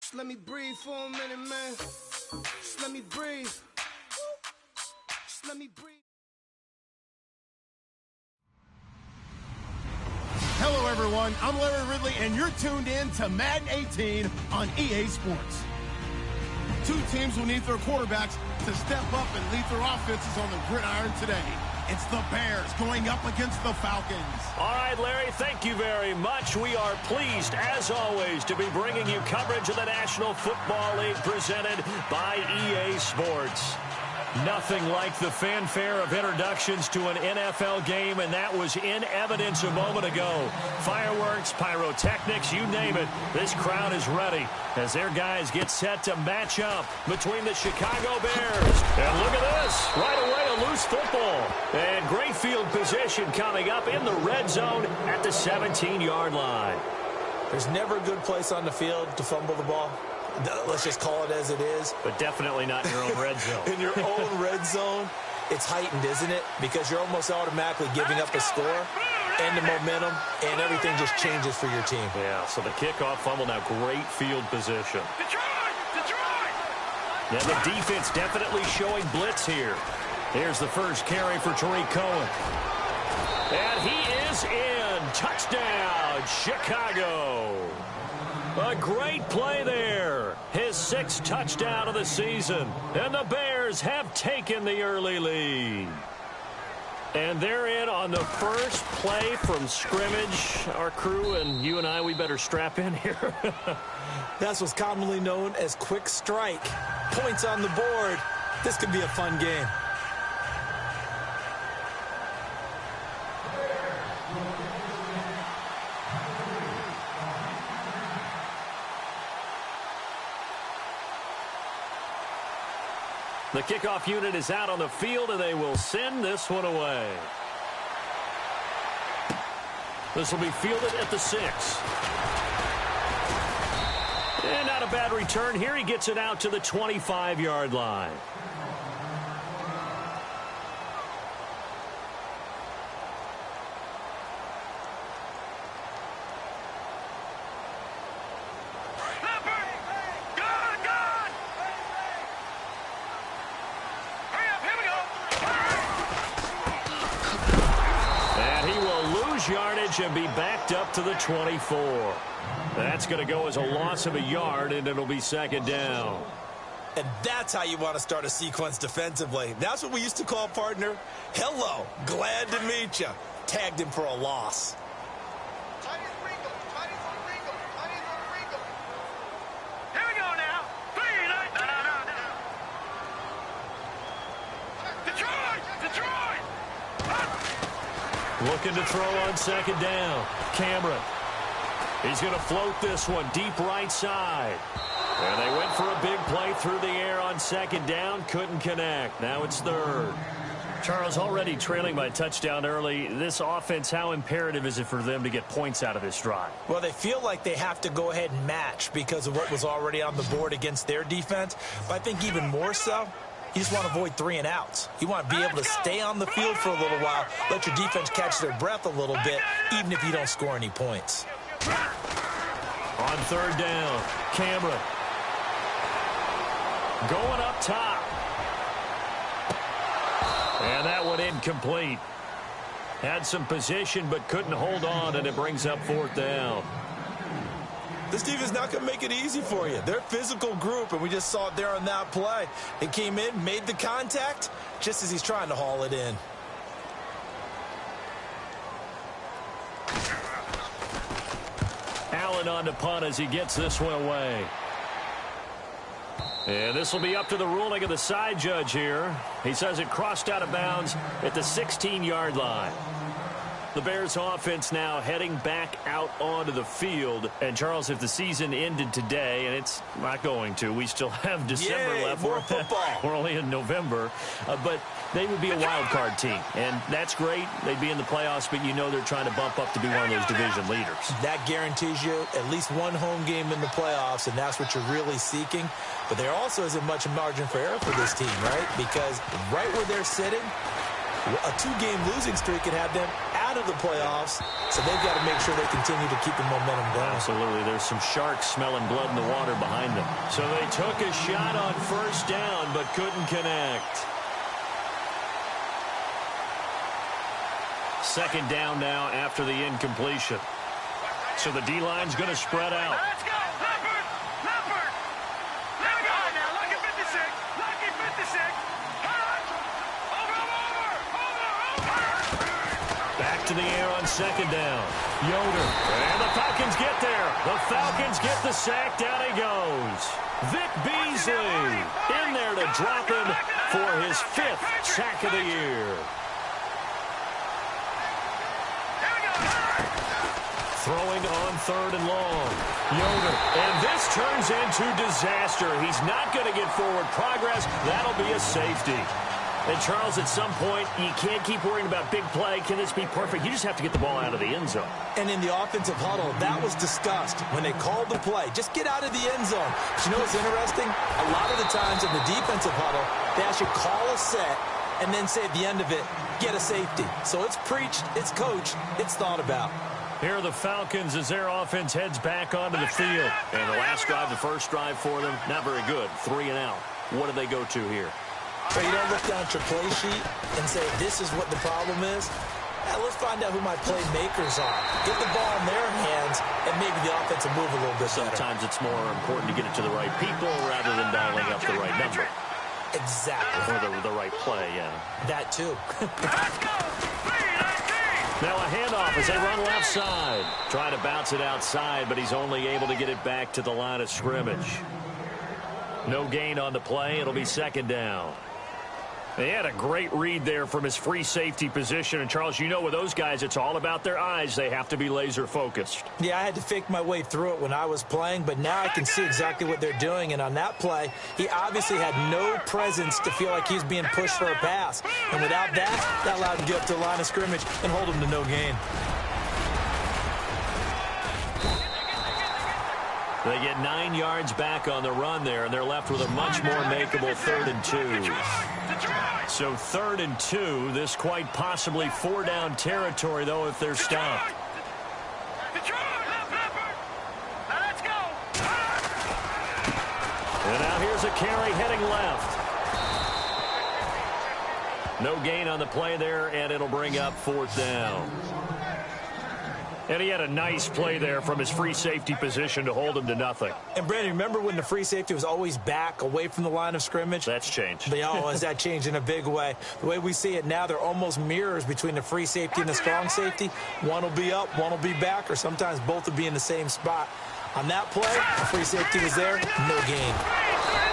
Just let me breathe for a minute, man. Just let me breathe. Just let me breathe. Hello, everyone. I'm Larry Ridley, and you're tuned in to Madden 18 on EA Sports. Two teams will need their quarterbacks to step up and lead their offenses on the gridiron today. It's the Bears going up against the Falcons. All right, Larry, thank you very much. We are pleased, as always, to be bringing you coverage of the National Football League presented by EA Sports. Nothing like the fanfare of introductions to an NFL game, and that was in evidence a moment ago. Fireworks, pyrotechnics, you name it. This crowd is ready as their guys get set to match up between the Chicago Bears. And look at this. Right away, a loose football. And great field position coming up in the red zone at the 17-yard line. There's never a good place on the field to fumble the ball. Let's just call it as it is. But definitely not in your own red zone. In your own red zone, it's heightened, isn't it? Because you're almost automatically giving up a score and the momentum, and everything just changes for your team. Yeah, so the kickoff fumble, now great field position. Now the defense definitely showing blitz here. Here's the first carry for Tariq Cohen. And he is in. Touchdown, Chicago. A great play there. His 6th touchdown of the season. And the Bears have taken the early lead. And they're in on the first play from scrimmage. Our crew and you and I, we better strap in here. That's what's commonly known as quick strike. Points on the board. This could be a fun game. The kickoff unit is out on the field, and they will send this one away. This will be fielded at the 6. And not a bad return here. He gets it out to the 25-yard line. Yardage and be backed up to the 24. That's going to go as a loss of a yard, and it'll be 2nd down. And that's how you want to start a sequence defensively. That's what we used to call, partner, hello, glad to meet you. Tagged him for a loss. Here we go now. Looking to throw on 2nd down. Cameron. He's going to float this one deep right side. And they went for a big play through the air on 2nd down. Couldn't connect. Now it's 3rd. Charles, already trailing by a touchdown early. This offense, how imperative is it for them to get points out of this drive? Well, they feel like they have to go ahead and match because of what was already on the board against their defense. But I think even more so, you just want to avoid 3 and outs. You want to be able to stay on the field for a little while, let your defense catch their breath a little bit, even if you don't score any points. On 3rd down, Cameron. Going up top. And that one incomplete. Had some position but couldn't hold on, and it brings up 4th down. This team is not going to make it easy for you. They're a physical group, and we just saw it there on that play. They came in, made the contact, just as he's trying to haul it in. Allen on to punt as he gets this one away. And this will be up to the ruling of the side judge here. He says it crossed out of bounds at the 16-yard line. The Bears offense now heading back out onto the field. And, Charles, if the season ended today, and it's not going to, we still have December left. More football. We're only in November. But they would be a wild card team. And that's great. They'd be in the playoffs, but you know they're trying to bump up to be one of those division leaders. That guarantees you at least one home game in the playoffs, and that's what you're really seeking. But there also isn't much margin for error for this team, right? Because right where they're sitting, a 2-game losing streak could have them out of the playoffs, so they've got to make sure they continue to keep the momentum going. Absolutely. There's some sharks smelling blood in the water behind them. So they took a shot on first down, but couldn't connect. Second down now after the incompletion. So the D-line's going to spread out. Let's go. Leopard. Leopard. Let me go now. Lucky 56. Lucky 56. Over. Back to the air on second down. Yoder. And the Falcons get there. The Falcons get the sack. Down he goes. Vic Beasley in there to drop him for his 5th sack of the year. Throwing on third and long. Yoder. And this turns into disaster. He's not going to get forward progress. That'll be a safety. And, Charles, at some point, you can't keep worrying about big play. Can this be perfect? You just have to get the ball out of the end zone. And in the offensive huddle, that was discussed when they called the play. Just get out of the end zone. But you know what's interesting? A lot of the times in the defensive huddle, they actually call a set and then say at the end of it, get a safety. So it's preached, it's coached, it's thought about. Here are the Falcons as their offense heads back onto the field. And the last drive, the first drive for them, not very good. 3 and out. What do they go to here? So you don't look down at your play sheet and say, this is what the problem is. Let's find out who my playmakers are. Get the ball in their hands, and maybe the offense will move a little bit better. Sometimes it's more important to get it to the right people rather than dialing up the right number. Exactly. Or the right play, yeah. That too. Let's go. Now a handoff as they run left side. Trying to bounce it outside, but he's only able to get it back to the line of scrimmage. No gain on the play. It'll be second down. They had a great read there from his free safety position. And, Charles, you know with those guys, it's all about their eyes. They have to be laser focused. Yeah, I had to fake my way through it when I was playing, but now I can see exactly what they're doing. And on that play, he obviously had no presence to feel like he's being pushed for a pass. And without that, that allowed him to get up to the line of scrimmage and hold him to no gain. They get 9 yards back on the run there, and they're left with a much more makeable 3rd and 2. So 3rd and 2, this quite possibly 4-down territory, though, if they're stopped. And now here's a carry heading left. No gain on the play there, and it'll bring up 4th down. And he had a nice play there from his free safety position to hold him to nothing. And, Brandon, remember when the free safety was always back away from the line of scrimmage? That's changed. Has that changed in a big way? The way we see it now, they're almost mirrors between the free safety and the strong safety. One will be up, one will be back, or sometimes both will be in the same spot. On that play, the free safety was there, no gain.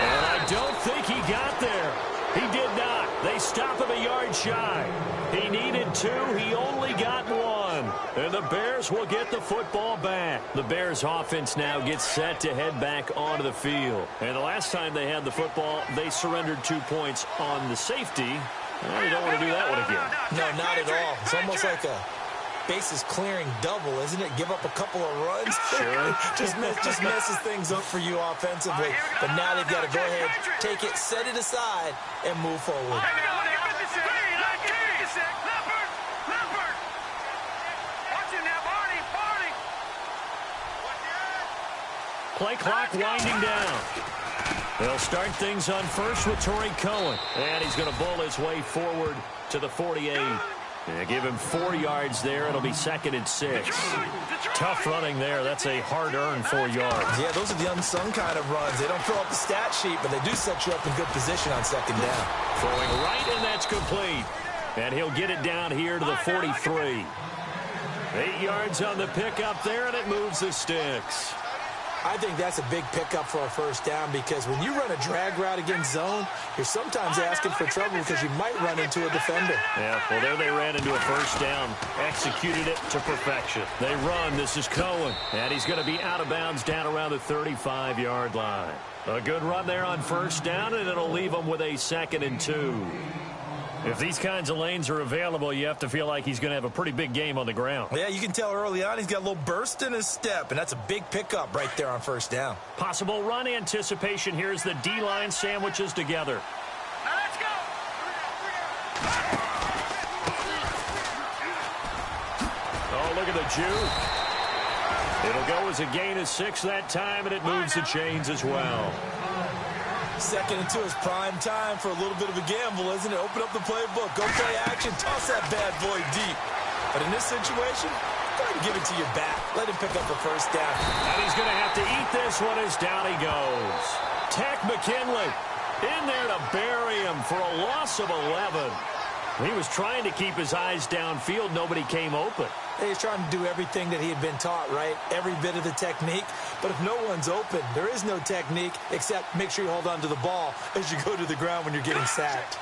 And I don't think he got there. He did not. They stop him a yard shy. He needed 2. He only got 1. And the Bears will get the football back. The Bears offense now gets set to head back onto the field. And the last time they had the football, they surrendered 2 points on the safety. Well, you don't want to do that one again. No, not at all. It's almost like a bases clearing double, isn't it? Give up a couple of runs. Sure. just messes things up for you offensively. But now they've got to go ahead, take it, set it aside, and move forward. Play clock winding down. They'll start things on first with Torrey Cohen. And he's going to bowl his way forward to the 48. Give him 4 yards there. It'll be 2nd and 6. Tough running there. That's a hard-earned 4 yards. Yeah, those are the unsung kind of runs. They don't fill up the stat sheet, but they do set you up in good position on 2nd down. Throwing right, and that's complete. And he'll get it down here to the 43. 8 yards on the pickup there, and it moves the sticks. I think that's a big pickup for a first down because when you run a drag route against zone, you're sometimes asking for trouble because you might run into a defender. Yeah, well, there they ran into a first down. Executed it to perfection. They run. This is Cohen. And he's going to be out of bounds down around the 35-yard line. A good run there on first down, and it'll leave them with a 2nd and 2. If these kinds of lanes are available, you have to feel like he's going to have a pretty big game on the ground. Yeah, you can tell early on he's got a little burst in his step, and that's a big pickup right there on first down. Possible run anticipation. Here's the D-line sandwiches together. Now let's go. juke. It'll go as a gain of 6 that time, and it moves the chains as well. Second and 2 is prime time for a little bit of a gamble, isn't it? Open up the playbook, go play action, toss that bad boy deep. But in this situation, go ahead and give it to your back. Let him pick up the first down. And he's going to have to eat this one as down he goes. Tech McKinley in there to bury him for a loss of 11. He was trying to keep his eyes downfield. Nobody came open. He's trying to do everything that he had been taught, right? Every bit of the technique. But if no one's open, there is no technique except make sure you hold on to the ball as you go to the ground when you're getting sacked.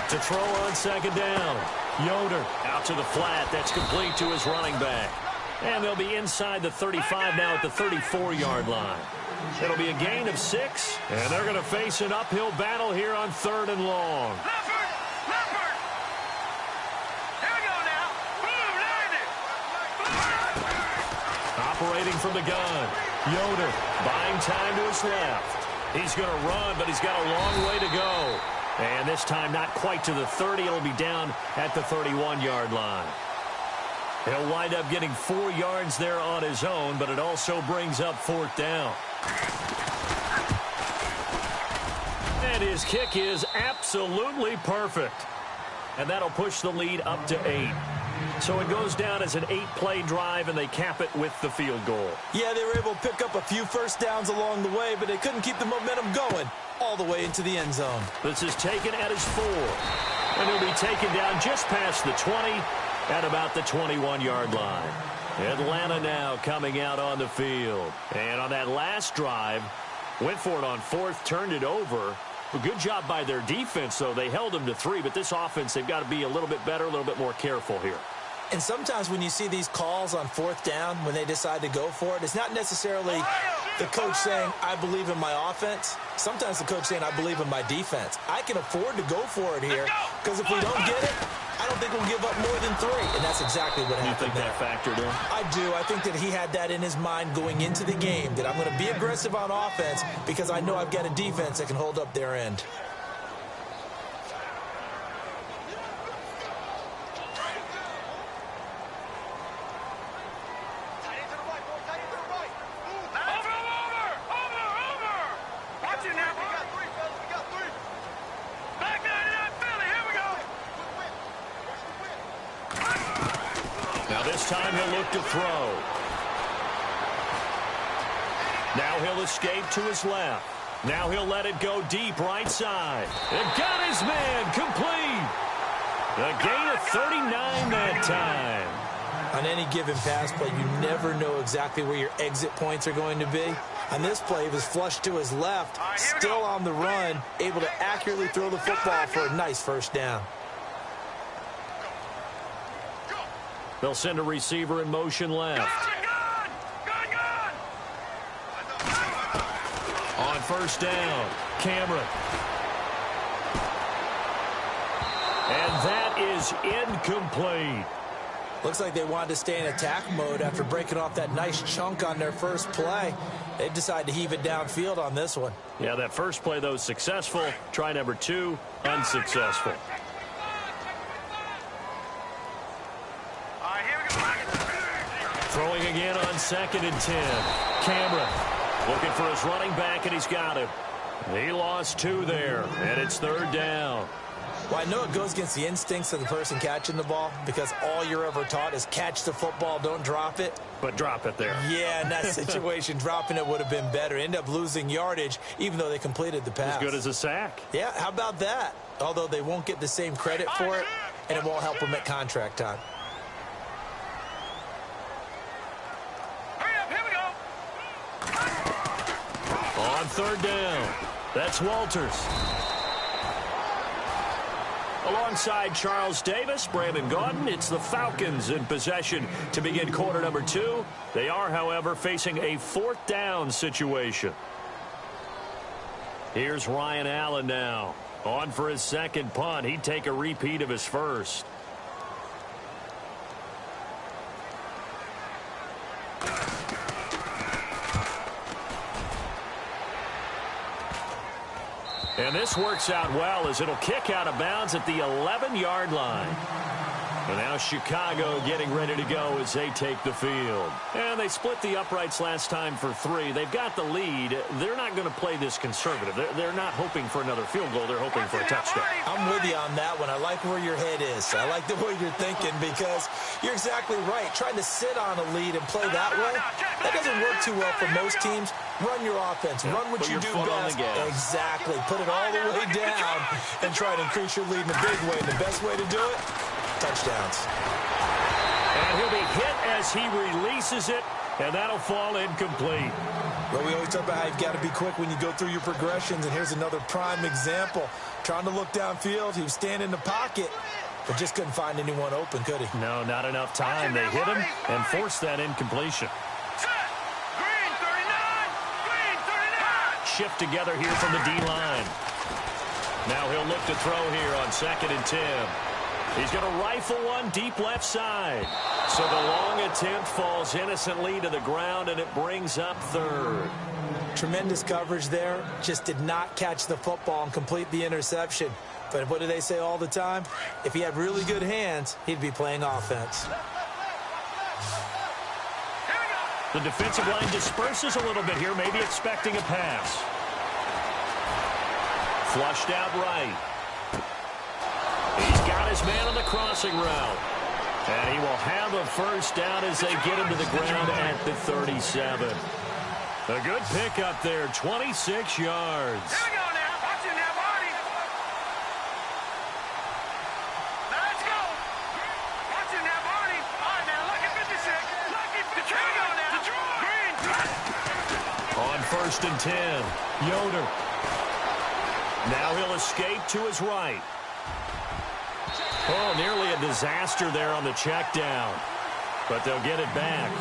To throw on second down. Yoder out to the flat. That's complete to his running back. And they'll be inside the 35 now at the 34-yard line. It'll be a gain of 6, and they're going to face an uphill battle here on 3rd and long. Leopard! Here we go now. Boom, landed. Operating from the gun. Yoder buying time to his left. He's going to run, but he's got a long way to go. And this time not quite to the 30. It'll be down at the 31-yard line. He'll wind up getting 4 yards there on his own, but it also brings up 4th down. And his kick is absolutely perfect. And that'll push the lead up to 8. So it goes down as an 8-play drive, and they cap it with the field goal. Yeah, they were able to pick up a few first downs along the way, but they couldn't keep the momentum going all the way into the end zone. This is taken at his 4. And he'll be taken down just past the 20 at about the 21-yard line. Atlanta now coming out on the field. And on that last drive, went for it on 4th, turned it over. A good job by their defense, though. They held them to 3, but this offense, they've got to be a little bit better, a little bit more careful here. And sometimes when you see these calls on 4th down, when they decide to go for it, it's not necessarily the coach saying, I believe in my offense. Sometimes the coach saying, I believe in my defense. I can afford to go for it here because if we don't get it, I don't think we'll give up more than 3. And that's exactly what happened. You think that factored in? I do. I think that he had that in his mind going into the game, that I'm going to be aggressive on offense because I know I've got a defense that can hold up their end. This time he'll look to throw. Now he'll escape to his left. Now he'll let it go deep right side. And got his man complete. A gain of 39 that time. On any given pass play, you never know exactly where your exit points are going to be. On this play, he was flushed to his left, still on the run, able to accurately throw the football for a nice first down. They'll send a receiver in motion left. On first down, Cameron. And that is incomplete. Looks like they wanted to stay in attack mode after breaking off that nice chunk on their first play. They decided to heave it downfield on this one. Yeah, that first play, though, successful. Try number 2, unsuccessful. Throwing again on 2nd and 10. Cameron looking for his running back, and he's got him. He lost 2 there, and it's 3rd down. Well, I know it goes against the instincts of the person catching the ball because all you're ever taught is catch the football, don't drop it. But drop it there. Yeah, in that situation, dropping it would have been better. End up losing yardage, even though they completed the pass. As good as a sack. Yeah, how about that? Although they won't get the same credit for it, and it won't help them at contract time. On 3rd down, that's Walters. Alongside Charles Davis, Brandon Gaudin, it's the Falcons in possession to begin quarter number 2. They are, however, facing a 4th down situation. Here's Ryan Allen now. On for his second punt. He'd take a repeat of his first. And this works out well as it'll kick out of bounds at the 11-yard line. And now Chicago getting ready to go as they take the field. And they split the uprights last time for 3. They've got the lead. They're not going to play this conservative. They're not hoping for another field goal. They're hoping for a touchdown. I'm with you on that one. I like where your head is. I like the way you're thinking because you're exactly right. Trying to sit on a lead and play that way, that doesn't work too well for most teams. Run your offense. Run what you do best. Exactly. Put it all the way down and try to increase your lead in a big way. And the best way to do it, touchdowns. And he'll be hit as he releases it, and that'll fall incomplete. Well, we always talk about how you've got to be quick when you go through your progressions, and here's another prime example. Trying to look downfield, he was standing in the pocket, but just couldn't find anyone open, could he? No, not enough time. They hit him and forced that incompletion. Green 39. Shift together here from the D-line. Now he'll look to throw here on 2nd and 10. He's going to rifle one deep left side. So the long attempt falls innocently to the ground, and it brings up 3rd. Tremendous coverage there. Just did not catch the football and complete the interception. But what do they say all the time? If he had really good hands, he'd be playing offense. The defensive line disperses a little bit here, maybe expecting a pass. Flushed out right. He's got his man on the crossing route. And he will have a first down as they get him to the ground at the 37. A good pickup there, 26 yards. Here we go now. Watch it now, Marty. Let's go. Watch it now, Marty. All right, now, lucky 56. Lucky 56. Here we go now. Green. On 1st and 10, Yoder. Now he'll escape to his right. Oh, nearly a disaster there on the check down. But they'll get it back.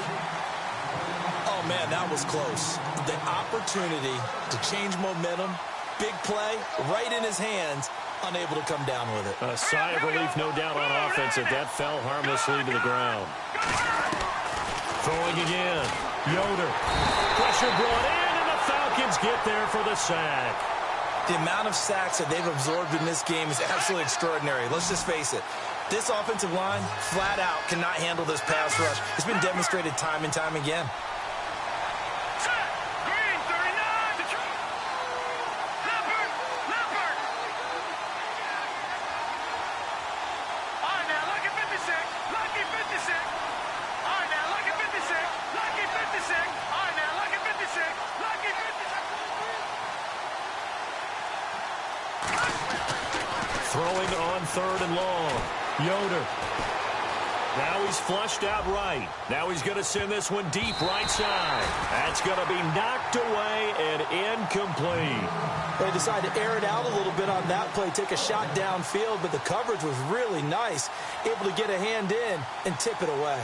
Oh, man, that was close. The opportunity to change momentum, big play, right in his hands, unable to come down with it. A sigh of relief, no doubt, on offense that fell harmlessly to the ground. Throwing again. Yoder. Pressure brought in, and the Falcons get there for the sack. The amount of sacks that they've absorbed in this game is absolutely extraordinary. Let's just face it. This offensive line, flat out, cannot handle this pass rush. It's been demonstrated time and time again. Green 39. Leopard. All right, now, lucky 56. Lucky 56. All right, now, lucky 56. Lucky 56. All right, now, lucky 56. Lucky 56. Throwing on 3rd and long. Yoder. Now he's flushed out right. Now he's going to send this one deep right side. That's going to be knocked away and incomplete. They decided to air it out a little bit on that play, take a shot downfield, but the coverage was really nice. Able to get a hand in and tip it away.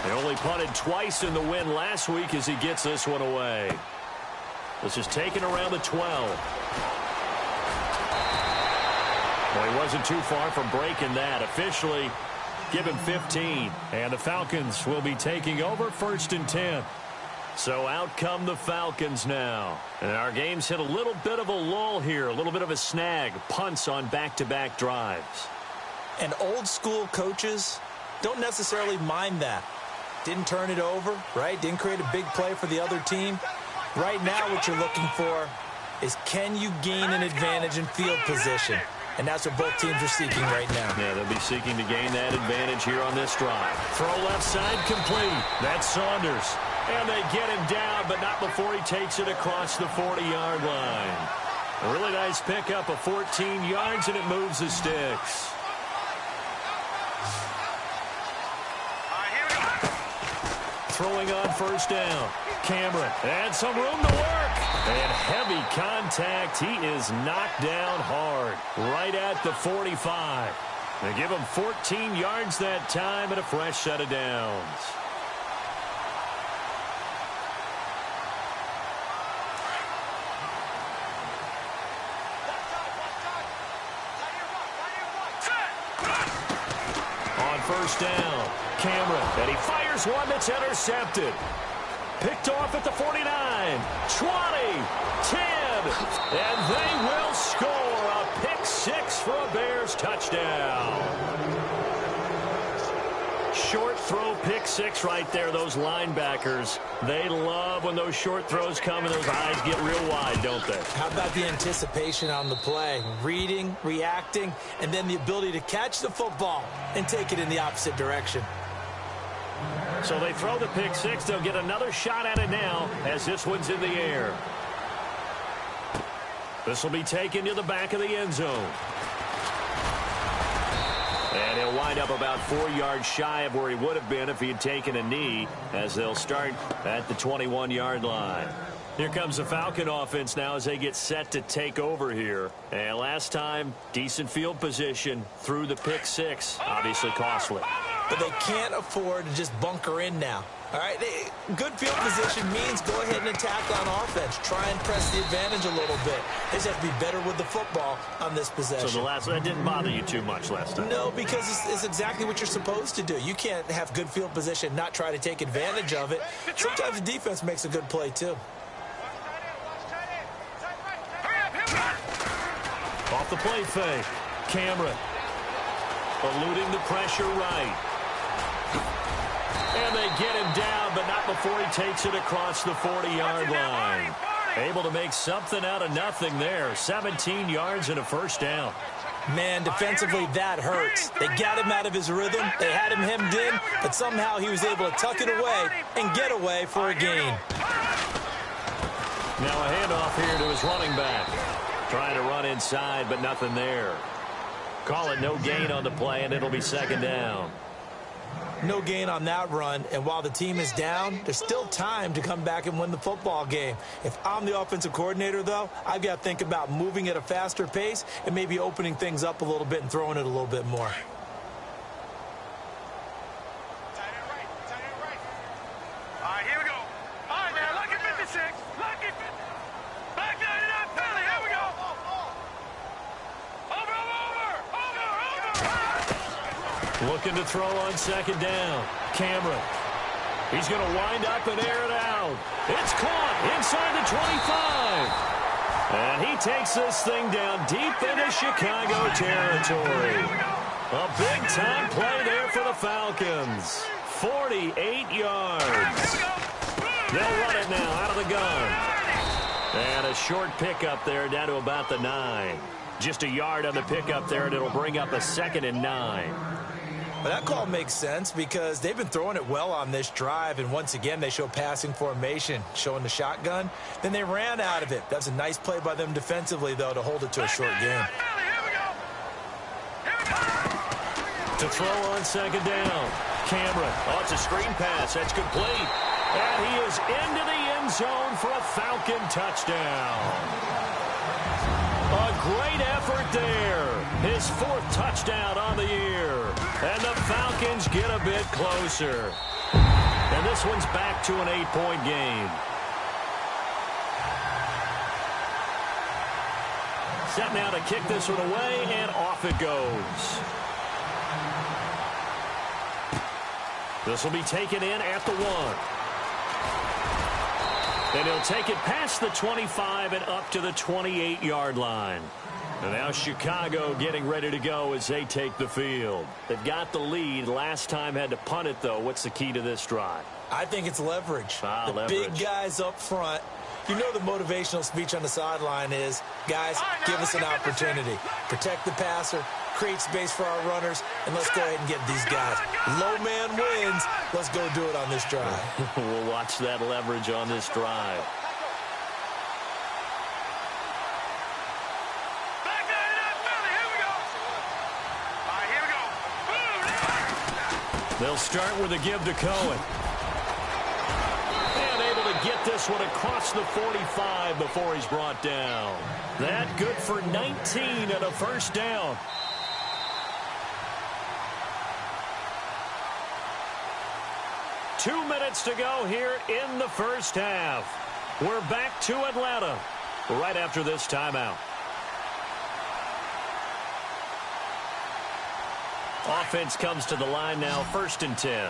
They only punted twice in the win last week as he gets this one away. This is taken around the 12. Well, he wasn't too far from breaking that. Officially, give him 15. And the Falcons will be taking over 1st and 10. So out come the Falcons now. And our game's hit a little bit of a lull here, a little bit of a snag. Punts on back-to-back drives. And old school coaches don't necessarily mind that. Didn't turn it over, right? Didn't create a big play for the other team. Right now what you're looking for is can you gain an advantage in field position? And that's what both teams are seeking right now. Yeah, they'll be seeking to gain that advantage here on this drive. Throw left side complete. That's Saunders. And they get him down, but not before he takes it across the 40-yard line. A really nice pickup of 14 yards, and it moves the sticks. Throwing on 1st down. Cameron, and some room to work. And heavy contact. He is knocked down hard, right at the 45. They give him 14 yards that time and a fresh set of downs. On first down, Cameron, and he fires one that's intercepted. Picked off at the 49, 20, 10, and they will score a pick six for a Bears touchdown. Short throw pick six right there. Those linebackers, they love when those short throws come and those eyes get real wide, don't they? How about the anticipation on the play? Reading, reacting, and then the ability to catch the football and take it in the opposite direction. So they throw the pick six. They'll get another shot at it now as this one's in the air. This will be taken to the back of the end zone. And he'll wind up about 4 yards shy of where he would have been if he had taken a knee, as they'll start at the 21-yard line. Here comes the Falcon offense now as they get set to take over here. And last time, decent field position through the pick six, obviously costly. But they can't afford to just bunker in now. All right, good field position means go ahead and attack on offense. Try and press the advantage a little bit. They just have to be better with the football on this possession. So the last one, that didn't bother you too much last time? No, because it's exactly what you're supposed to do. You can't have good field position, not try to take advantage of it. Sometimes the defense makes a good play, too. Off the play fake, Cameron eluding the pressure right. And they get him down, but not before he takes it across the 40-yard line. Able to make something out of nothing there. 17 yards and a first down. Man, defensively, that hurts. They got him out of his rhythm. They had him hemmed in, but somehow he was able to tuck it away and get away for a gain. Now a handoff here to his running back. Trying to run inside, but nothing there. Call it no gain on the play, and it'll be second down. No gain on that run, and while the team is down, there's still time to come back and win the football game. If I'm the offensive coordinator, though, I've got to think about moving at a faster pace and maybe opening things up a little bit and throwing it a little bit more. All right, here we go. All right, now, lucky 56. Lucky 50. Back 99, penalty. Here we go. Over. Looking to throw on second down. Cameron. He's going to wind up and air it out. It's caught inside the 25. And he takes this thing down deep into Chicago territory. A big-time play there for the Falcons. 48 yards. They'll run it now out of the gun. And a short pickup there down to about the 9. Just a yard on the pickup there, and it'll bring up a 2nd and 9. Well, that call makes sense because they've been throwing it well on this drive, and once again they show passing formation, showing the shotgun. Then they ran out of it. That's a nice play by them defensively, though, to hold it to a short game. To throw on second down, Cameron. Oh, it's a screen pass. That's complete. And he is into the end zone for a Falcon touchdown. A great effort there. His 4th touchdown on the year. And the Falcons get a bit closer. And this one's back to an 8-point game. Set now to kick this one away, and off it goes. This will be taken in at the 1. And he'll take it past the 25 and up to the 28-yard line. And now Chicago getting ready to go as they take the field. They've got the lead. Last time had to punt it, though. What's the key to this drive? I think it's leverage. Leverage. Big guys up front. You know the motivational speech on the sideline is, guys, give us an opportunity. Protect the passer, create space for our runners, and let's go ahead and get these guys. Low man wins. Let's go do it on this drive. We'll watch that leverage on this drive. They'll start with a give to Cohen. And able to get get this one across the 45 before he's brought down. That good for 19 and a first down. Two minutes to go here in the first half. We're back to Atlanta right after this timeout. Offense comes to the line now, 1st and 10.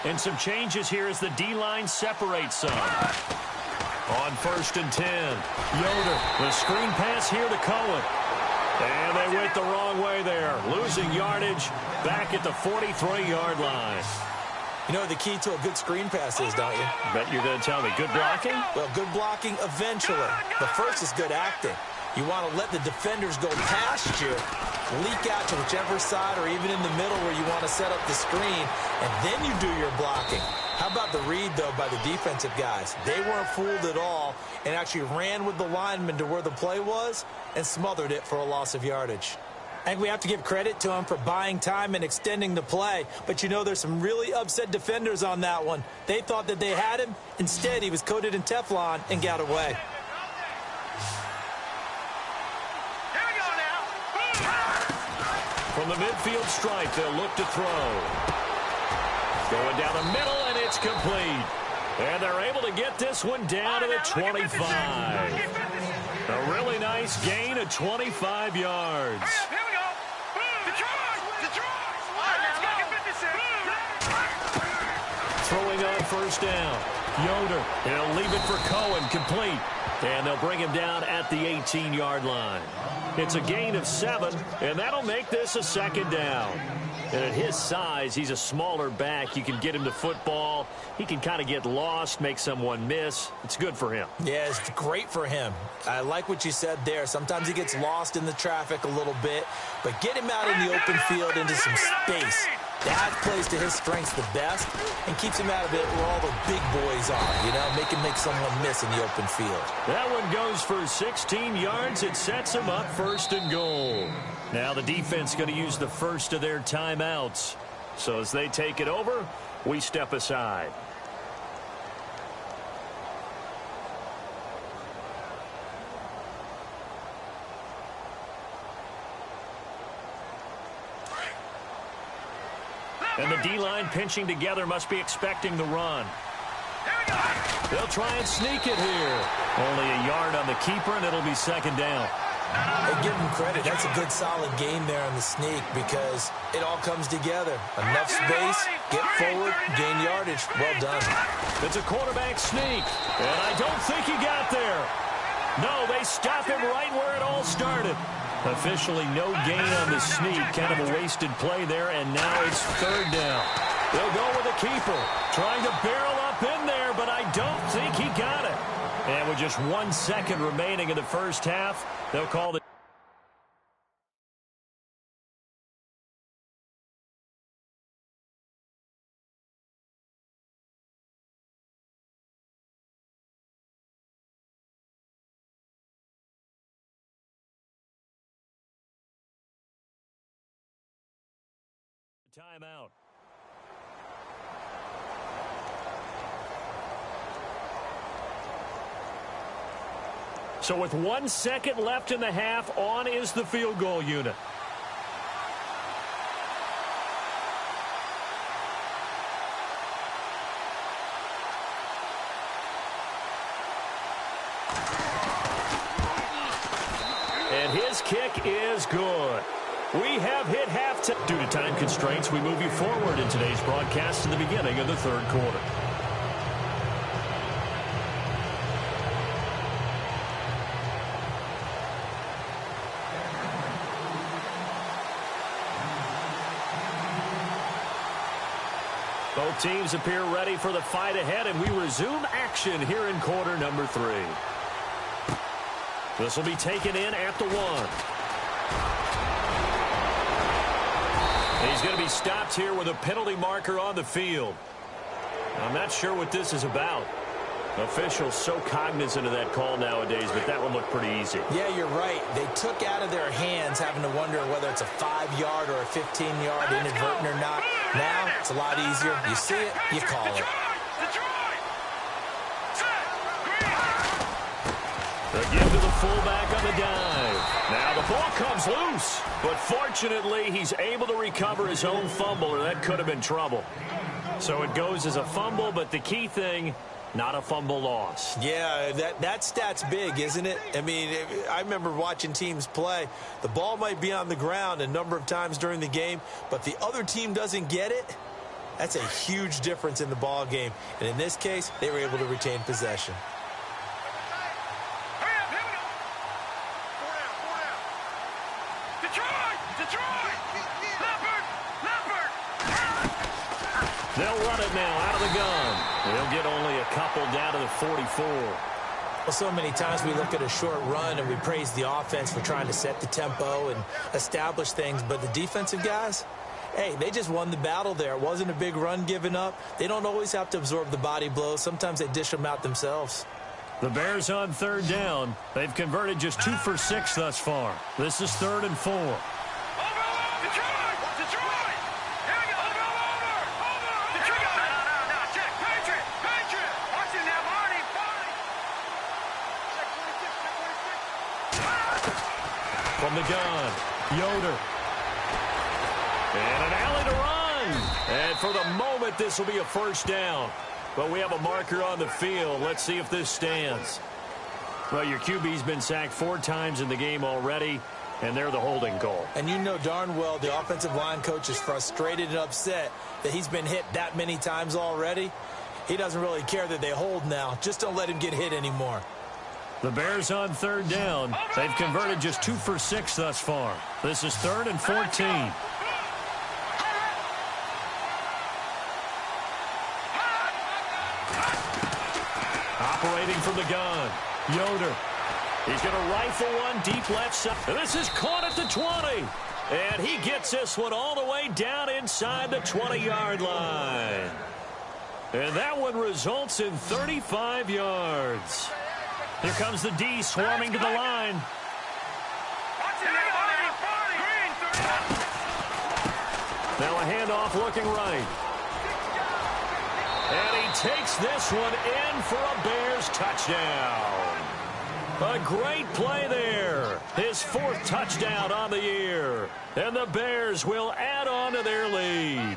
And some changes here as the D-line separates some. On 1st and 10, Yoder, the screen pass here to Cohen. And they went the wrong way there, losing yardage back at the 43-yard line. You know the key to a good screen pass is, don't you? Bet you're going to tell me good blocking? Well, good blocking eventually. But first is good acting. You want to let the defenders go past you, leak out to whichever side or even in the middle where you want to set up the screen, and then you do your blocking. How about the read, though, by the defensive guys? They weren't fooled at all and actually ran with the lineman to where the play was and smothered it for a loss of yardage. I think we have to give credit to him for buying time and extending the play. But, you know, there's some really upset defenders on that one. They thought that they had him. Instead, he was coated in Teflon and got away. From the midfield stripe, they'll look to throw. Going down the middle, and it's complete. And they're able to get this one down to the 25. A really nice gain of 25 yards. Here we go. Detroit. All right, now look at 56. Throwing on 1st down. Yoder, he'll leave it for Cohen, complete. And they'll bring him down at the 18-yard line. It's a gain of 7, and that'll make this a 2nd down. And at his size, he's a smaller back. You can get him the football. He can kind of get lost, make someone miss. It's good for him. Yeah, it's great for him. I like what you said there. Sometimes he gets lost in the traffic a little bit, but get him out in the open field into some space. That plays to his strengths the best and keeps him out of it where all the big boys are, you know, make someone miss in the open field. That one goes for 16 yards. It sets him up 1st and goal. Now the defense going to use the first of their timeouts. So as they take it over, we step aside. And the D-line pinching together, must be expecting the run. They'll try and sneak it here. Only a yard on the keeper, and it'll be 2nd down. Hey, give him credit. That's a good, solid game there on the sneak because it all comes together. Enough space, get forward, gain yardage. Well done. It's a quarterback sneak, and I don't think he got there. No, they stop him right where it all started. Officially no gain on the sneak. Kind of a wasted play there, and now it's 3rd down. They'll go with the keeper. Trying to barrel up in there, but I don't think he got it. And with just 1 second remaining in the first half, they'll call the timeout. So with 1 second left in the half, on is the field goal unit. And his kick is good. We have hit halftime. Due to time constraints, we move you forward in today's broadcast to the beginning of the 3rd quarter. Both teams appear ready for the fight ahead, and we resume action here in quarter number 3. This will be taken in at the 1. He's going to be stopped here with a penalty marker on the field. I'm not sure what this is about. Officials so cognizant of that call nowadays, but that one looked pretty easy. Yeah, you're right. They took out of their hands having to wonder whether it's a 5-yard or a 15-yard inadvertent or not. Now, it's a lot easier. You see it, you call it. The give to the fullback on the dive. Now the ball comes loose, but fortunately he's able to recover his own fumble, or that could have been trouble. So it goes as a fumble, but the key thing, not a fumble loss. Yeah, that stat's big, isn't it? I mean, I remember watching teams play. The ball might be on the ground a number of times during the game, but the other team doesn't get it. That's a huge difference in the ball game. And in this case, they were able to retain possession. They'll run it now out of the gun. They'll get only a couple down to the 44. Well, so many times we look at a short run and we praise the offense for trying to set the tempo and establish things, but the defensive guys, hey, they just won the battle there. It wasn't a big run given up. They don't always have to absorb the body blows. Sometimes they dish them out themselves. The Bears on third down. They've converted just 2 for 6 thus far. This is 3rd and 4. From the gun, Yoder. And an alley to run. And for the moment, this will be a first down. But we have a marker on the field. Let's see if this stands. Well, your QB's been sacked 4 times in the game already, and they're the holding goal. And you know darn well the offensive line coach is frustrated and upset that he's been hit that many times already. He doesn't really care that they hold now. Just don't let him get hit anymore. The Bears on third down. They've converted just 2 for 6 thus far. This is 3rd and 14. Operating from the gun, Yoder. He's going to rifle one deep left side. This is caught at the 20. And he gets this one all the way down inside the 20-yard line. And that one results in 35 yards. Here comes the D swarming to the line. Now a handoff looking right. And he takes this one in for a Bears touchdown. A great play there. His 4th touchdown on the year. And the Bears will add on to their lead.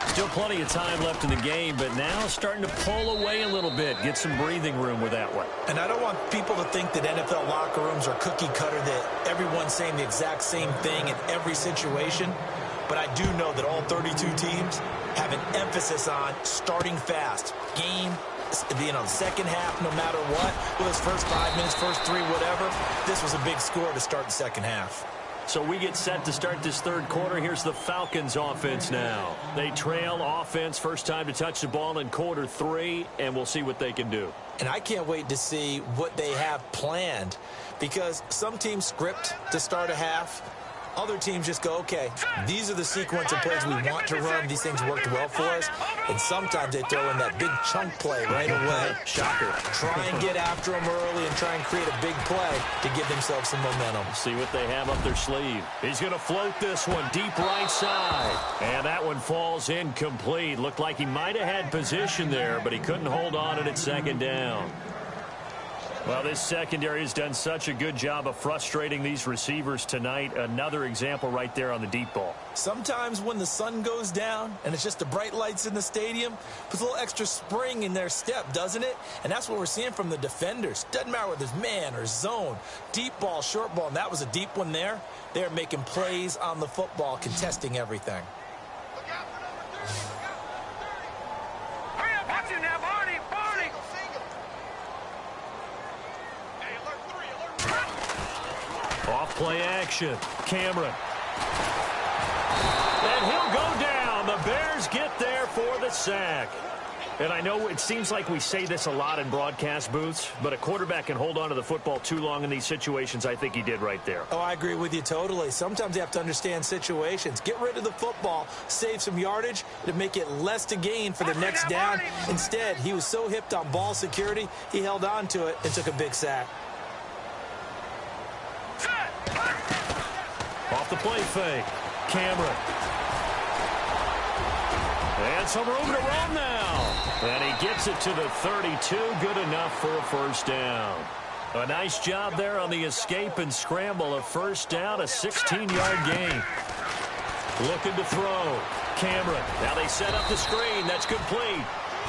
Still plenty of time left in the game, but now starting to pull away a little bit. Get some breathing room with that one. And I don't want people to think that NFL locker rooms are cookie cutter, that everyone's saying the exact same thing in every situation. But I do know that all 32 teams have an emphasis on starting fast. Game, the second half, no matter what. Well, his first 5 minutes, first 3, whatever. This was a big score to start the second half. So we get set to start this third quarter. Here's the Falcons offense now. They trail offense, first time to touch the ball in quarter 3, and we'll see what they can do. And I can't wait to see what they have planned, because some teams script to start a half. Other teams just go, okay, these are the sequence of plays we want to run. These things worked well for us. And sometimes they throw in that big chunk play right away. Shocker. Try and get after them early and try and create a big play to give themselves some momentum. See what they have up their sleeve. He's going to float this one deep right side. And that one falls incomplete. Looked like he might have had position there, but he couldn't hold on at second down. Well, this secondary has done such a good job of frustrating these receivers tonight. Another example right there on the deep ball. Sometimes when the sun goes down and it's just the bright lights in the stadium, puts a little extra spring in their step, doesn't it? And that's what we're seeing from the defenders. Doesn't matter whether it's man or zone, deep ball, short ball, and that was a deep one there. They're making plays on the football, contesting everything. Off play action. Cameron. And he'll go down. The Bears get there for the sack. And I know it seems like we say this a lot in broadcast booths, but a quarterback can hold on to the football too long in these situations. I think he did right there. Oh, I agree with you totally. Sometimes you have to understand situations. Get rid of the football, save some yardage to make it less to gain for the next down. Instead, he was so hipped on ball security, he held on to it and took a big sack. Off the play fake. Cameron. And some room to run now. And he gets it to the 32. Good enough for a first down. A nice job there on the escape and scramble. A first down, a 16-yard gain. Looking to throw. Cameron. Now they set up the screen. That's complete.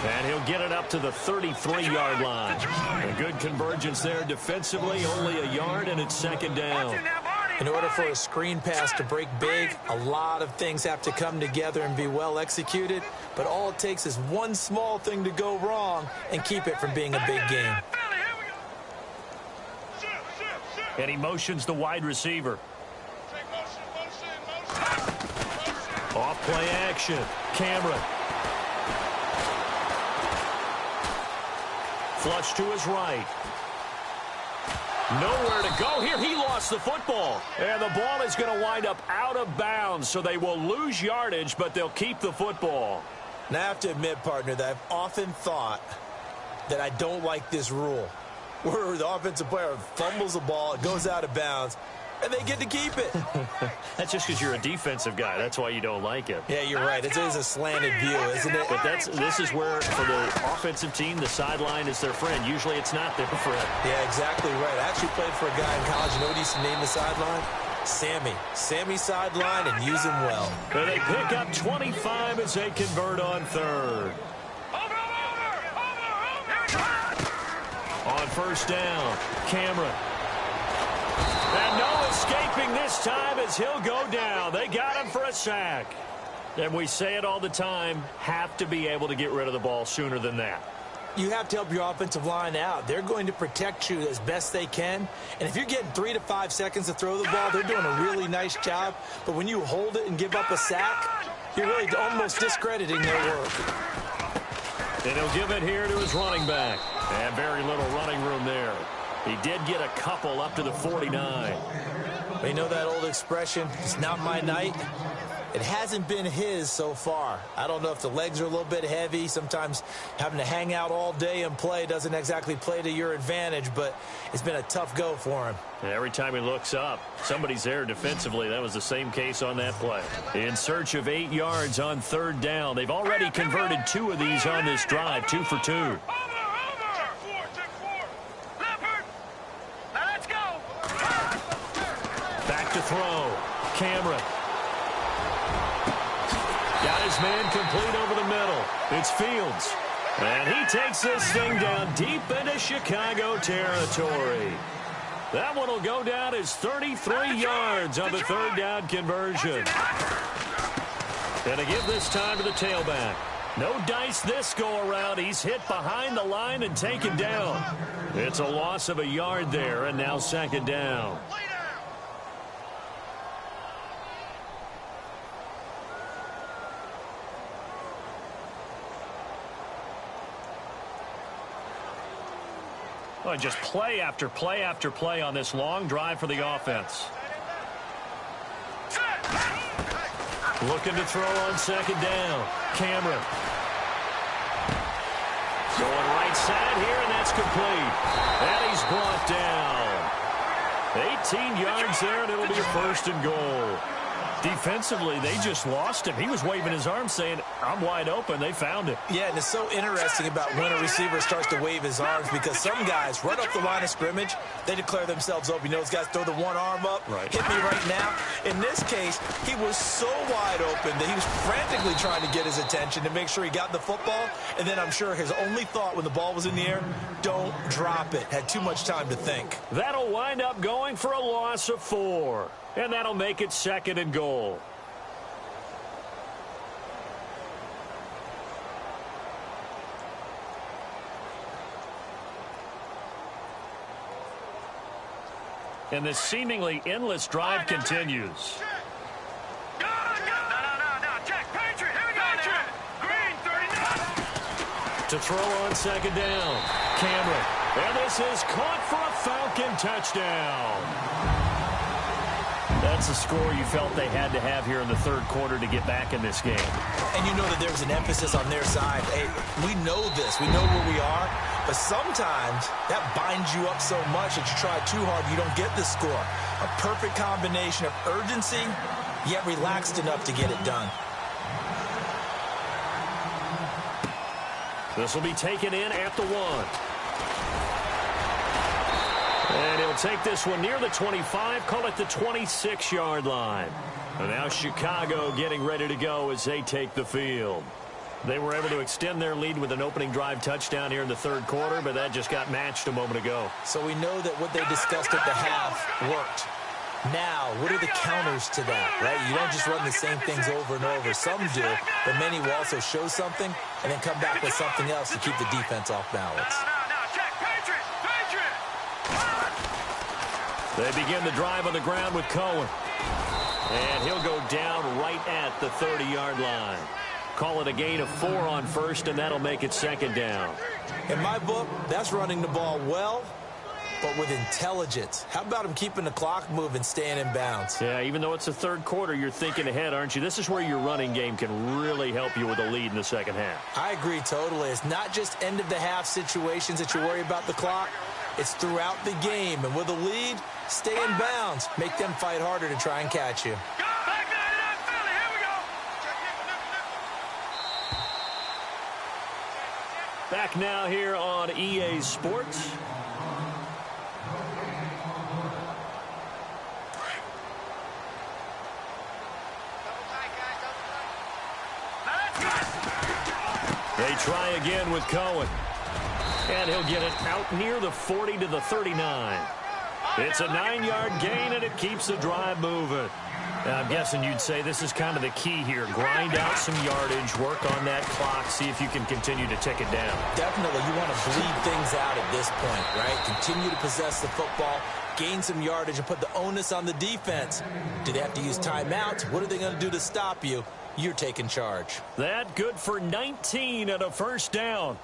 And he'll get it up to the 33-yard line. A good convergence there defensively. Only a yard, and it's second down. In order for a screen pass to break big, a lot of things have to come together and be well executed. But all it takes is one small thing to go wrong and keep it from being a big game. And he motions the wide receiver. Off play action. Cameron. Flush to his right. Nowhere to go here. He lost the football. And the ball is going to wind up out of bounds, so they will lose yardage, but they'll keep the football. Now, I have to admit, partner, that I've often thought that I don't like this rule, where the offensive player fumbles the ball, it goes out of bounds, and they get to keep it. That's just because you're a defensive guy. That's why you don't like it. Yeah, you're right. It is a slanted view, isn't it? But this is where, for the offensive team, the sideline is their friend. Usually it's not their friend. Yeah, exactly right. I actually played for a guy in college. You know what he used to name the sideline? Sammy. Sammy sideline, and use him well. And they pick up 25 as they convert on third. On first down, Cameron. And no escaping this time as he'll go down. They got him for a sack. And we say it all the time, have to be able to get rid of the ball sooner than that. You have to help your offensive line out. They're going to protect you as best they can. And if you're getting 3 to 5 seconds to throw the ball, they're doing a really nice job. But when you hold it and give up a sack, you're really almost discrediting their work. And he'll give it here to his running back. And very little running room there. He did get a couple up to the 49. You know that old expression, it's not my night? It hasn't been his so far. I don't know if the legs are a little bit heavy. Sometimes having to hang out all day and play doesn't exactly play to your advantage, but it's been a tough go for him. And every time he looks up, somebody's there defensively. That was the same case on that play. In search of 8 yards on third down. They've already converted 2 of these on this drive, 2 for 2. Back to throw. Cameron. Got his man complete over the middle. It's Fields. And he takes this thing down deep into Chicago territory. That one will go down as 33 yards on the third down conversion. And to give this time to the tailback. No dice this go-around. He's hit behind the line and taken down. It's a loss of a yard there, and now second down. Oh, just play after play after play on this long drive for the offense. Looking to throw on second down. Cameron. Going right side here, and that's complete. And he's brought down. 18 yards there, and it'll be a first and goal. Defensively, they just lost him. He was waving his arms saying, I'm wide open. They found it. Yeah, and it's so interesting about when a receiver starts to wave his arms because some guys, right off the line of scrimmage, they declare themselves open. You know, those guys throw the one arm up, hit me right now. In this case, he was so wide open that he was frantically trying to get his attention to make sure he got the football. And then I'm sure his only thought when the ball was in the air, don't drop it. Had too much time to think. That'll wind up going for a loss of 4. And that'll make it second and goal. And this seemingly endless drive continues. To throw on second down. Cameron. And this is caught for a Falcon touchdown. That's a score you felt they had to have here in the third quarter to get back in this game. And you know that there was an emphasis on their side. Hey, we know this. We know where we are. But sometimes that binds you up so much that you try too hard, you don't get the score. A perfect combination of urgency, yet relaxed enough to get it done. This will be taken in at the 1. And he'll take this one near the 25, call it the 26-yard line. And now Chicago getting ready to go as they take the field. They were able to extend their lead with an opening drive touchdown here in the third quarter, but that just got matched a moment ago. So we know that what they discussed at the half worked. Now, what are the counters to that, right? You don't just run the same things over and over. Some do, but many will also show something and then come back with something else to keep the defense off balance. They begin the drive on the ground with Cohen. And he'll go down right at the 30-yard line. Call it a gain of 4 on first, and that'll make it second down. In my book, that's running the ball well, but with intelligence. How about him keeping the clock moving, staying in bounds? Yeah, even though it's the third quarter, you're thinking ahead, aren't you? This is where your running game can really help you with a lead in the second half. I agree totally. It's not just end-of-the-half situations that you worry about the clock. It's throughout the game. And with a lead, stay in bounds. Make them fight harder to try and catch you. Back now here on EA Sports. They try again with Cohen. And he'll get it out near the 40 to the 39. It's a 9-yard gain, and it keeps the drive moving. I'm guessing you'd say this is kind of the key here. Grind out some yardage, work on that clock, see if you can continue to tick it down. Definitely. You want to bleed things out at this point, right? Continue to possess the football, gain some yardage, and put the onus on the defense. Do they have to use timeouts? What are they going to do to stop you? You're taking charge. That good for 19 and a first down.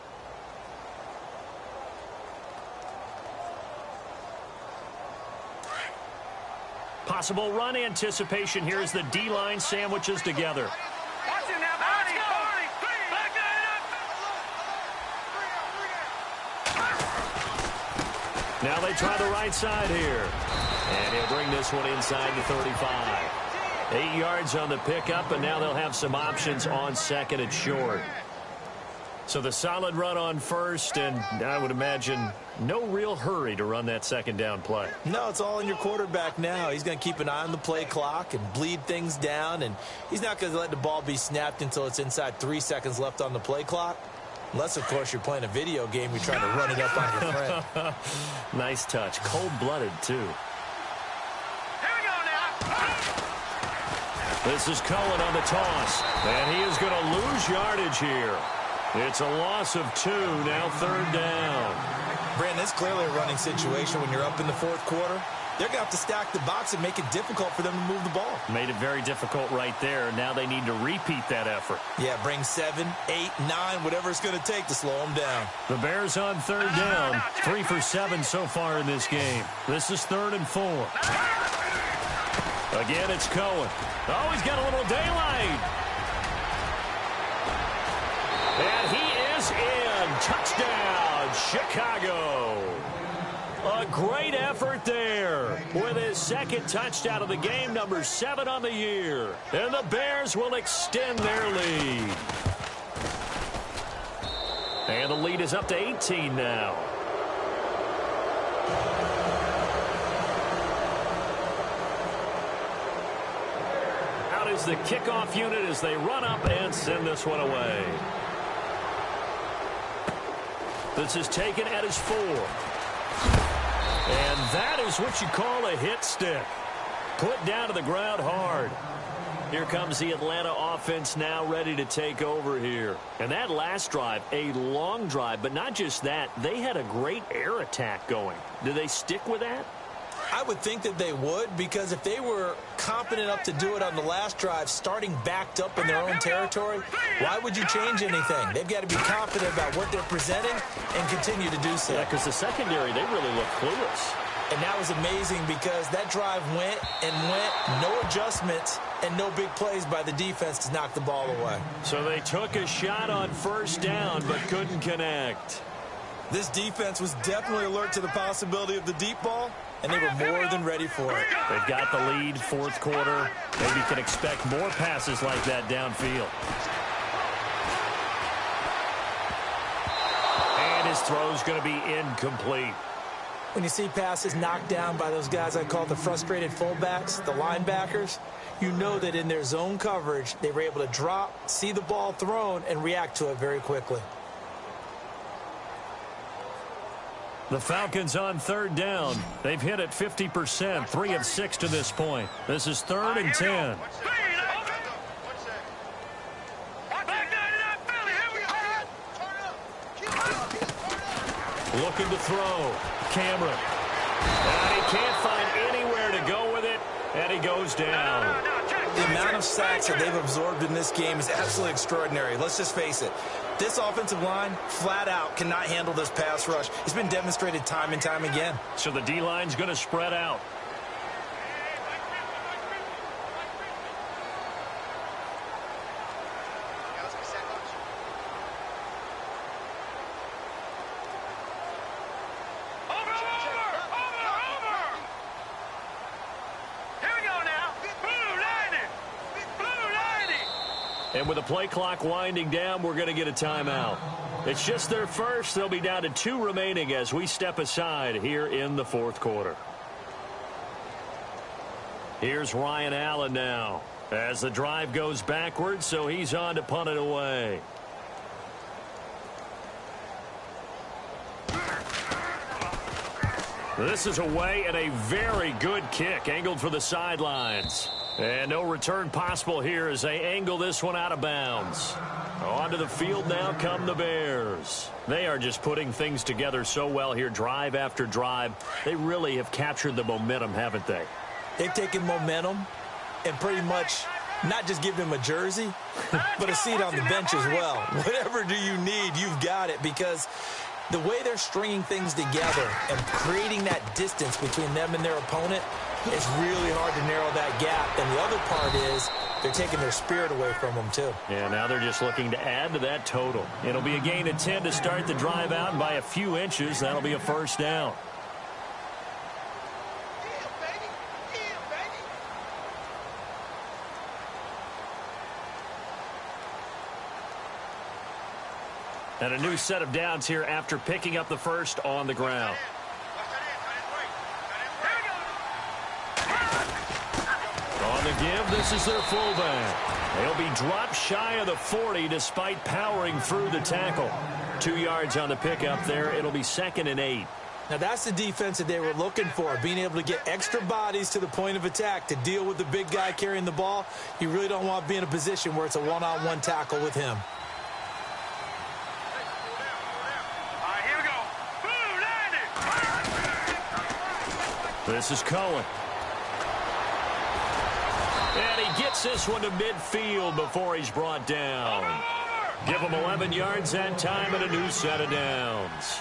Possible run anticipation here as the D-line sandwiches together. Now they try the right side here. And he'll bring this one inside the 35. 8 yards on the pickup, and now they'll have some options on second and short. So the solid run on first, and I would imagine no real hurry to run that second down play. No, it's all in your quarterback now. He's going to keep an eye on the play clock and bleed things down, and he's not going to let the ball be snapped until it's inside 3 seconds left on the play clock. Unless, of course, you're playing a video game, you're trying to run it up on your friend. Nice touch. Cold-blooded, too. This is Cohen on the toss, and he is going to lose yardage here. It's a loss of 2, now third down. Brandon, it's clearly a running situation when you're up in the fourth quarter. They're going to have to stack the box and make it difficult for them to move the ball. Made it very difficult right there. Now they need to repeat that effort. Yeah, bring 7, 8, 9, whatever it's going to take to slow them down. The Bears on third down. 3 for 7 so far in this game. This is 3rd and 4. Again, it's Cohen. Oh, he's got a little daylight. And he is in. Touchdown, Chicago. A great effort there with his second touchdown of the game, number 7 on the year. And the Bears will extend their lead. And the lead is up to 18 now. Out is the kickoff unit as they run up and send this one away. This is taken at his 4. And that is what you call a hit stick. Put down to the ground hard. Here comes the Atlanta offense now ready to take over here. And that last drive, a long drive, but not just that. They had a great air attack going. Do they stick with that? I would think that they would, because if they were confident enough to do it on the last drive, starting backed up in their own territory, why would you change anything? They've got to be confident about what they're presenting and continue to do so. Yeah, because the secondary, they really look clueless. And that was amazing because that drive went and went, no adjustments and no big plays by the defense to knock the ball away. So they took a shot on first down but couldn't connect. This defense was definitely alert to the possibility of the deep ball, and they were more than ready for it. They've got the lead, fourth quarter. Maybe can expect more passes like that downfield. And his throw's going to be incomplete. When you see passes knocked down by those guys I call the frustrated fullbacks, the linebackers, you know that in their zone coverage, they were able to drop, see the ball thrown, and react to it very quickly. The Falcons on third down. They've hit it 50%, 3 of 6 to this point. This is 3rd and 10. Looking to throw. Cameron. And he can't find anywhere to go with it, and he goes down. The amount of sacks that they've absorbed in this game is absolutely extraordinary. Let's just face it. This offensive line, flat out, cannot handle this pass rush. It's been demonstrated time and time again. So the D-line's going to spread out. And with the play clock winding down, we're going to get a timeout. It's just their first. They'll be down to 2 remaining as we step aside here in the fourth quarter. Here's Ryan Allen now as the drive goes backwards, so he's on to punt it away. This is away and a very good kick angled for the sidelines. And no return possible here as they angle this one out of bounds. Onto the field now come the Bears. They are just putting things together so well here, drive after drive. They really have captured the momentum, haven't they? They've taken momentum and pretty much not just give them a jersey, but a seat on the bench as well. Whatever do you need, you've got it, because the way they're stringing things together and creating that distance between them and their opponent, it's really hard to narrow that gap. And the other part is they're taking their spirit away from them, too. Yeah, now they're just looking to add to that total. It'll be a gain of 10 to start the drive out, and by a few inches, that'll be a first down. And a new set of downs here after picking up the first on the ground. On the give, this is their fullback. They'll be dropped shy of the 40 despite powering through the tackle. 2 yards on the pickup there. It'll be 2nd and 8. Now, that's the defense that they were looking for, being able to get extra bodies to the point of attack to deal with the big guy carrying the ball. You really don't want to be in a position where it's a one-on-one tackle with him. This is Cohen. And he gets this one to midfield before he's brought down. Give him 11 yards that time and a new set of downs.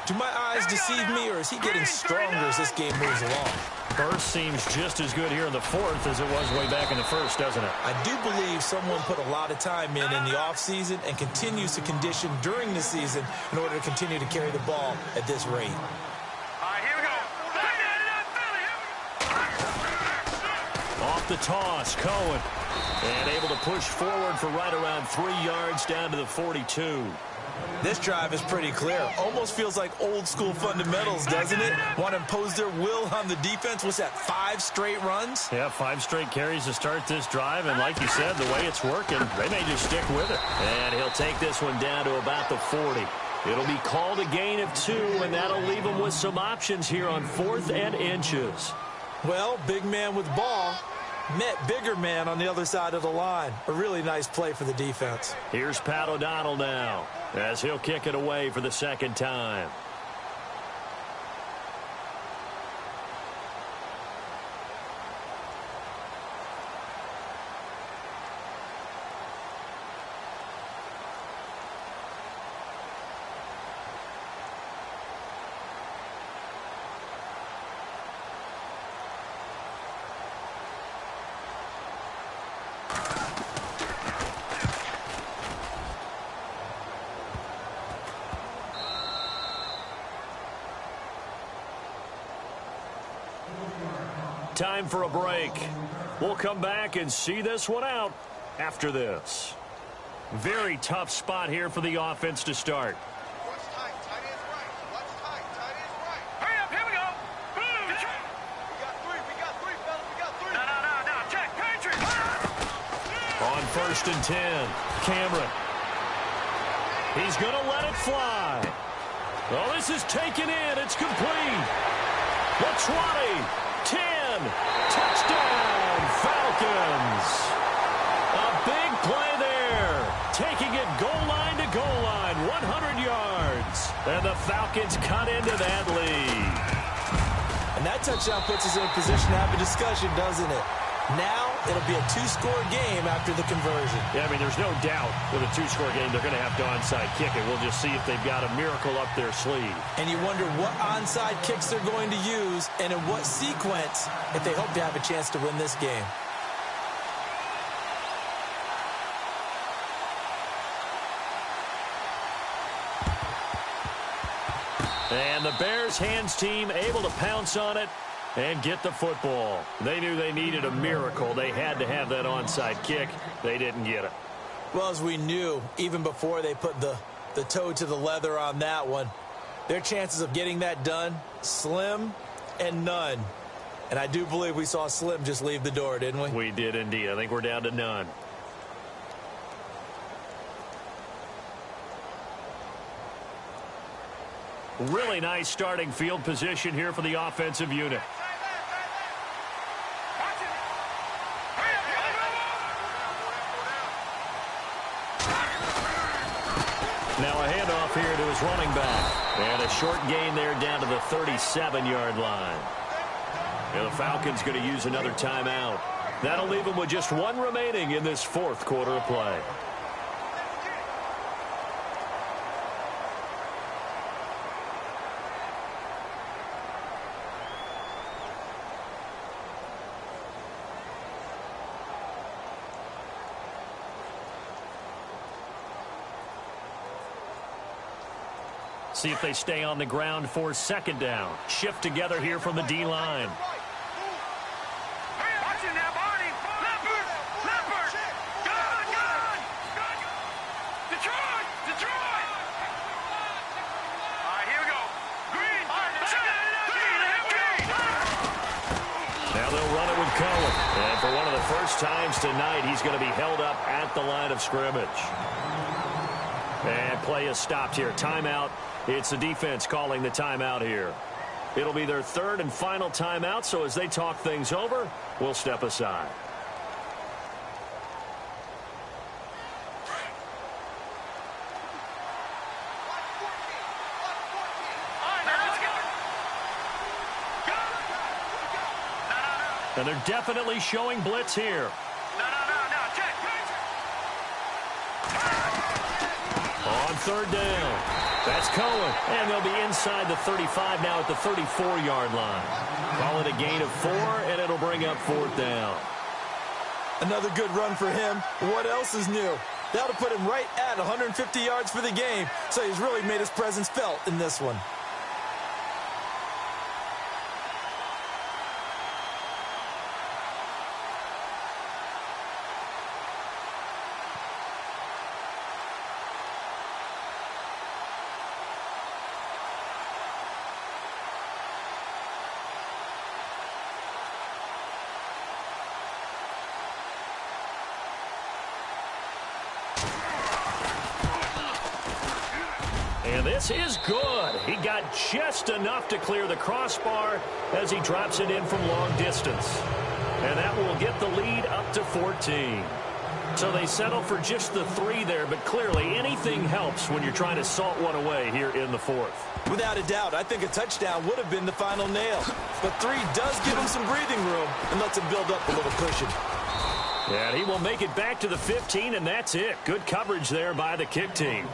Do my eyes deceive me, or is he getting stronger as this game moves along? Burst seems just as good here in the fourth as it was way back in the first, doesn't it? I do believe someone put a lot of time in the offseason and continues to condition during the season in order to continue to carry the ball at this rate. Off the toss, Cohen. And able to push forward for right around 3 yards down to the 42. This drive is pretty clear. Almost feels like old school fundamentals, doesn't it? Want to impose their will on the defense. What's that, 5 straight runs? Yeah, 5 straight carries to start this drive. And like you said, the way it's working, they may just stick with it. And he'll take this one down to about the 40. It'll be called a gain of 2, and that'll leave them with some options here on 4th and inches. Well, big man with ball met bigger man on the other side of the line. A really nice play for the defense. Here's Pat O'Donnell now as he'll kick it away for the second time. Time for a break. We'll come back and see this one out after this. Very tough spot here for the offense to start. What's tight? Tight end's right. What's tight? Tight end's right. Hurry up, here we go. Boom. We got three, fellas. We got three. No. Check. Patriots. On 1st and 10, Cameron. He's going to let it fly. Oh, this is taken in. It's complete. The 20, 10, touchdown, Falcons. A big play there. Taking it goal line to goal line, 100 yards. And the Falcons cut into that lead. And that touchdown puts us in a position to have a discussion, doesn't it? Now it'll be a two-score game after the conversion. Yeah, I mean, there's no doubt with a two-score game they're going to have to onside kick it. We'll just see if they've got a miracle up their sleeve. And you wonder what onside kicks they're going to use and in what sequence if they hope to have a chance to win this game. And the Bears hands team able to pounce on it and get the football. They knew they needed a miracle. They had to have that onside kick. They didn't get it. Well, as we knew, even before they put the toe to the leather on that one, their chances of getting that done, slim and none. And I do believe we saw Slim just leave the door, didn't we? We did indeed. I think we're down to none. Really nice starting field position here for the offensive unit. Now a handoff here to his running back. And a short gain there down to the 37-yard line. And the Falcons going to use another timeout. That'll leave them with just one remaining in this fourth quarter of play. See if they stay on the ground for second down. Shift together here from the D-line. Watch it now, Barney. Leopard. Gun. Detroit. All right, here we go. Green. Now they'll run it with Cohen. And for one of the first times tonight, he's going to be held up at the line of scrimmage. And play is stopped here. Timeout. It's the defense calling the timeout here. It'll be their third and final timeout, so as they talk things over, we'll step aside. And they're definitely showing blitz here. Check. On third down. That's Cohen. And they'll be inside the 35 now at the 34-yard line. Call it a gain of 4, and it'll bring up fourth down. Another good run for him. What else is new? That'll put him right at 150 yards for the game, so he's really made his presence felt in this one. And this is good. He got just enough to clear the crossbar as he drops it in from long distance. And that will get the lead up to 14. So they settle for just the 3 there, but clearly anything helps when you're trying to salt one away here in the fourth. Without a doubt, I think a touchdown would have been the final nail. But 3 does give him some breathing room and lets him build up a little cushion. And he will make it back to the 15, and that's it. Good coverage there by the kick team.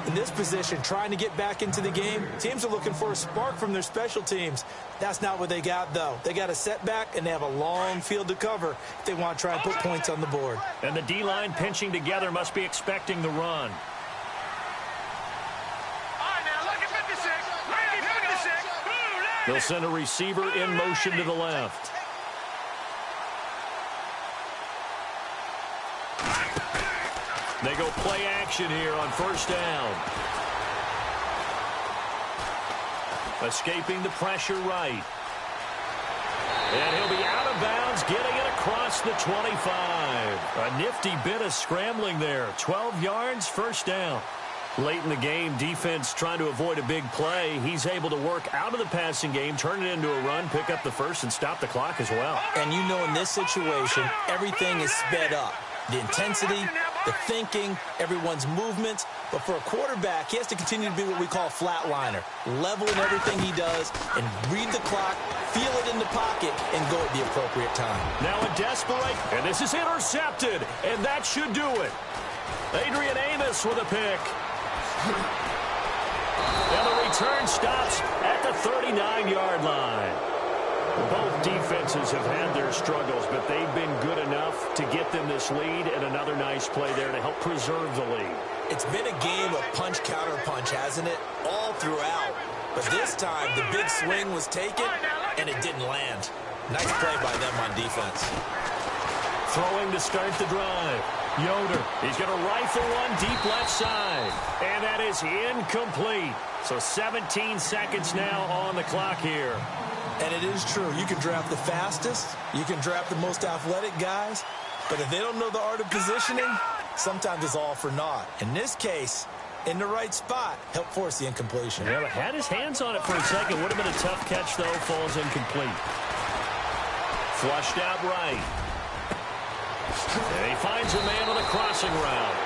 In this position, trying to get back into the game, teams are looking for a spark from their special teams. That's not what they got, though. They got a setback, and they have a long field to cover if they want to try and put points on the board. And the D-line pinching together must be expecting the run. Lucky 56. They'll send a receiver in motion to the left. They go play action here on first down. Escaping the pressure right. And he'll be out of bounds, getting it across the 25. A nifty bit of scrambling there. 12 yards, first down. Late in the game, defense trying to avoid a big play. He's able to work out of the passing game, turn it into a run, pick up the first, and stop the clock as well. And you know in this situation, everything is sped up. The intensity, the thinking, everyone's movement. But for a quarterback, he has to continue to be what we call a flatliner. Level in everything he does and read the clock, feel it in the pocket, and go at the appropriate time. Now a desperate, and this is intercepted, and that should do it. Adrian Amos with a pick. And the return stops at the 39-yard line. Both defenses have had their struggles, but they've been good enough to get them this lead, and another nice play there to help preserve the lead. It's been a game of punch-counter-punch, hasn't it? All throughout. But this time, the big swing was taken, and it didn't land. Nice play by them on defense. Throwing to start the drive. Yoder, he's going to rifle one deep left side. And that is incomplete. So 17 seconds now on the clock here. And it is true. You can draft the fastest. You can draft the most athletic guys. But if they don't know the art of positioning, sometimes it's all for naught. In this case, in the right spot, help force the incompletion. Yeah, but had his hands on it for a second. Would have been a tough catch, though. Falls incomplete. Flushed out right. And he finds a man on the crossing route.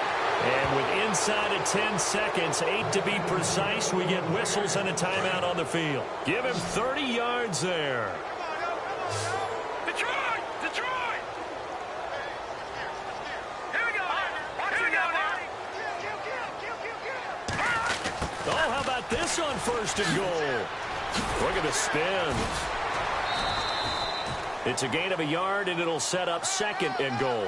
And with inside of 10 seconds, 8 to be precise, we get whistles and a timeout on the field. Give him 30 yards there. Detroit! Detroit! Here we go. Here we go now. Oh, how about this on first and goal? Look at the spin. It's a gain of a yard, and it'll set up second and goal.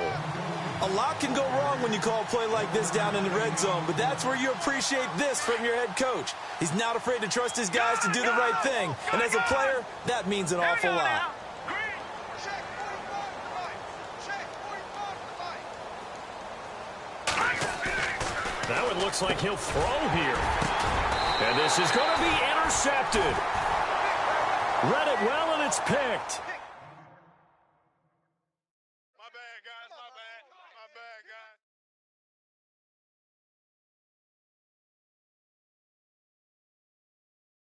A lot can go wrong when you call a play like this down in the red zone, but that's where you appreciate this from your head coach. He's not afraid to trust his guys to do the right thing, and as a player, that means an awful lot. Now it looks like he'll throw here. And this is going to be intercepted. Read it well, and it's picked.